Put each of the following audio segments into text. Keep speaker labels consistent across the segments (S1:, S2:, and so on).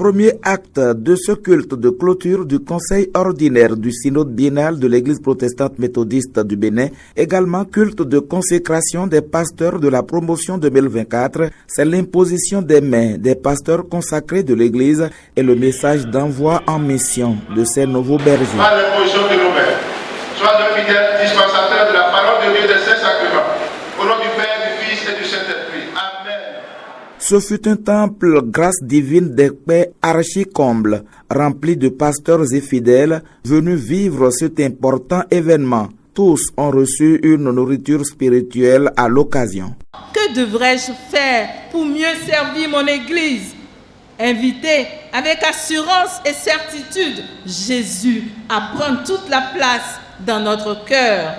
S1: premier acte de ce culte de clôture du Conseil ordinaire du Synode biennal de l'Église protestante méthodiste du Bénin, également culte de consécration des pasteurs de la promotion 2024, c'est l'imposition des mains des pasteurs consacrés de l'Église et le message d'envoi en mission de ces nouveaux bergers.
S2: Par l'imposition de nos mains, sois un fidèle dispensateur de la parole de Dieu des saints sacrements, au nom du Père, du Fils et du Saint-Esprit. Amen.
S1: Ce fut un temple grâce divine d'Ekpe archi-comble, rempli de pasteurs et fidèles venus vivre cet important événement. Tous ont reçu une nourriture spirituelle à l'occasion.
S3: Que devrais-je faire pour mieux servir mon Église? Inviter avec assurance et certitude Jésus à prendre toute la place dans notre cœur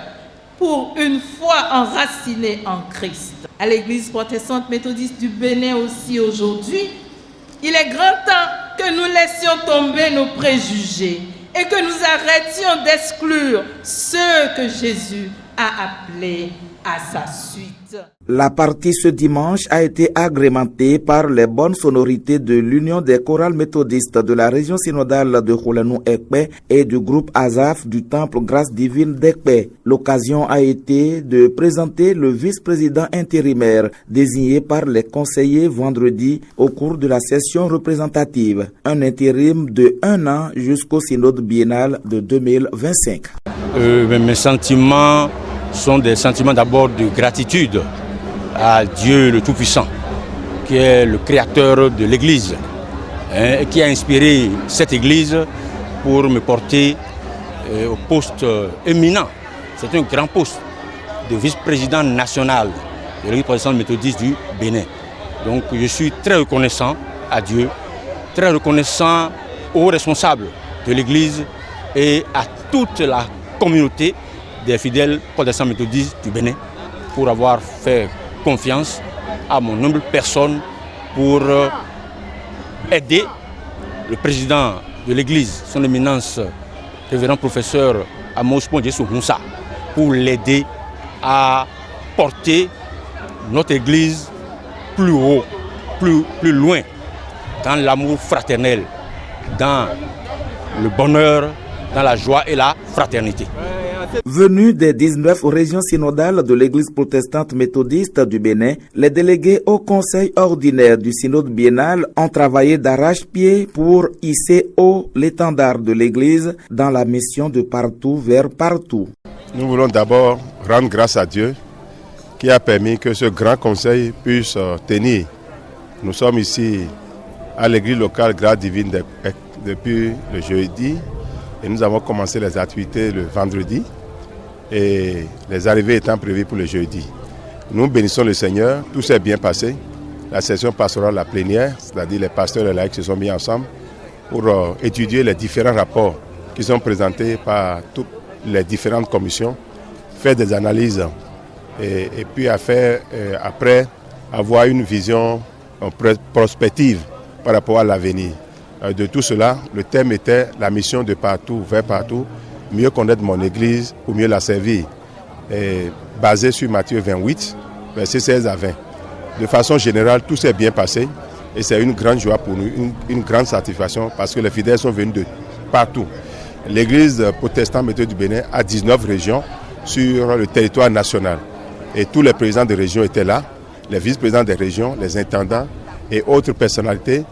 S3: pour une foi enracinée en Christ. À l'Église protestante méthodiste du Bénin aussi aujourd'hui, il est grand temps que nous laissions tomber nos préjugés et que nous arrêtions d'exclure ceux que Jésus a appelés à sa suite.
S1: La partie ce dimanche a été agrémentée par les bonnes sonorités de l'Union des chorales méthodistes de la région synodale de Khoulanou-Ekpe et du groupe Azaf du Temple Grâce Divine d'Ekpe. L'occasion a été de présenter le vice-président intérimaire désigné par les conseillers vendredi au cours de la session représentative. Un intérim de 1 an jusqu'au synode biennal de 2025.
S4: Mes sentiments sont des sentiments d'abord de gratitude à Dieu le Tout-Puissant, qui est le créateur de l'Église, et qui a inspiré cette Église pour me porter au poste éminent. C'est un grand poste de vice-président national de l'Église protestante méthodiste du Bénin. Donc je suis très reconnaissant à Dieu, très reconnaissant aux responsables de l'Église et à toute la communauté des fidèles protestants méthodistes du Bénin pour avoir fait confiance à mon humble personne pour aider le président de l'Église, son éminence, révérend professeur Amos Pondjesou Moussa, pour l'aider à porter notre Église plus haut, plus loin, dans l'amour fraternel, dans le bonheur, dans la joie et la fraternité.
S1: Venus des 19 régions synodales de l'Église protestante méthodiste du Bénin, les délégués au Conseil ordinaire du synode biennal ont travaillé d'arrache-pied pour hisser haut l'étendard de l'Église dans la mission de partout vers partout.
S2: Nous voulons d'abord rendre grâce à Dieu qui a permis que ce grand conseil puisse tenir. Nous sommes ici à l'église locale Grâce Divine depuis le jeudi et nous avons commencé les activités le vendredi et les arrivées étant prévues pour le jeudi. Nous bénissons le Seigneur, tout s'est bien passé. La session pastorale, la plénière, c'est-à-dire les pasteurs et les laïcs se sont mis ensemble pour étudier les différents rapports qui sont présentés par toutes les différentes commissions, faire des analyses et puis après avoir une vision prospective par rapport à l'avenir. De tout cela, le thème était la mission de partout vers partout, mieux connaître mon Église pour mieux la servir, basé sur Matthieu 28, versets 16 à 20. De façon générale, tout s'est bien passé et c'est une grande joie pour nous, une grande satisfaction parce que les fidèles sont venus de partout. L'Église protestante méthodiste du Bénin a 19 régions sur le territoire national et tous les présidents de régions étaient là, les vice-présidents des régions, les intendants et autres personnalités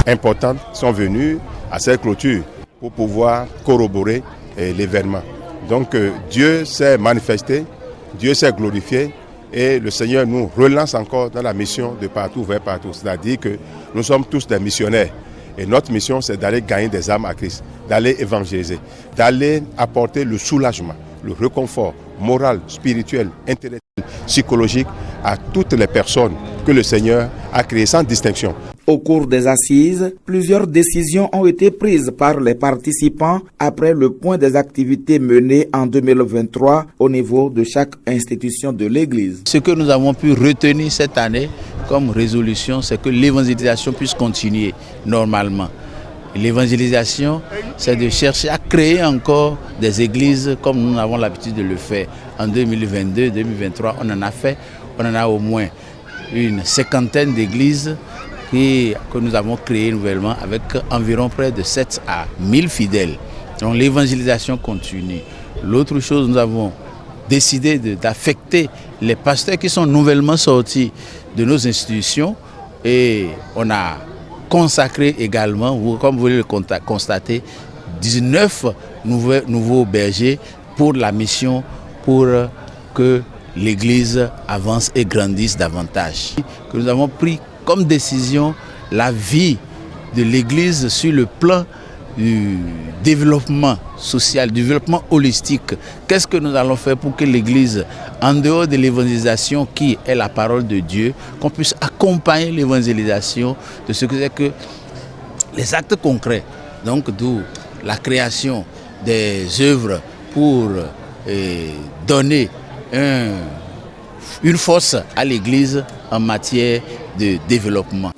S2: importantes sont venus à cette clôture pour pouvoir corroborer l'événement. Donc Dieu s'est manifesté, Dieu s'est glorifié et le Seigneur nous relance encore dans la mission de partout vers partout. C'est-à-dire que nous sommes tous des missionnaires et notre mission c'est d'aller gagner des âmes à Christ, d'aller évangéliser, d'aller apporter le soulagement, le réconfort moral, spirituel, intellectuel, psychologique à toutes les personnes que le Seigneur a créées sans distinction.
S1: Au cours des assises, plusieurs décisions ont été prises par les participants après le point des activités menées en 2023 au niveau de chaque institution de l'Église.
S5: Ce que nous avons pu retenir cette année comme résolution, c'est que l'évangélisation puisse continuer normalement. L'évangélisation, c'est de chercher à créer encore des églises comme nous avons l'habitude de le faire. En 2022, 2023, on en a au moins une 50aine d'églises que nous avons créé nouvellement avec environ près de 7 à 1000 fidèles. Donc l'évangélisation continue. L'autre chose, nous avons décidé d'affecter les pasteurs qui sont nouvellement sortis de nos institutions et on a consacré également, comme vous voulez le constater, 19 nouveaux bergers pour la mission, pour que l'Église avance et grandisse davantage. Que nous avons pris comme décision la vie de l'Église sur le plan du développement social, du développement holistique. Qu'est-ce que nous allons faire pour que l'Église, en dehors de l'évangélisation qui est la parole de Dieu, qu'on puisse accompagner l'évangélisation de ce que c'est que les actes concrets, donc d'où la création des œuvres pour donner une force à l'Église en matière de développement.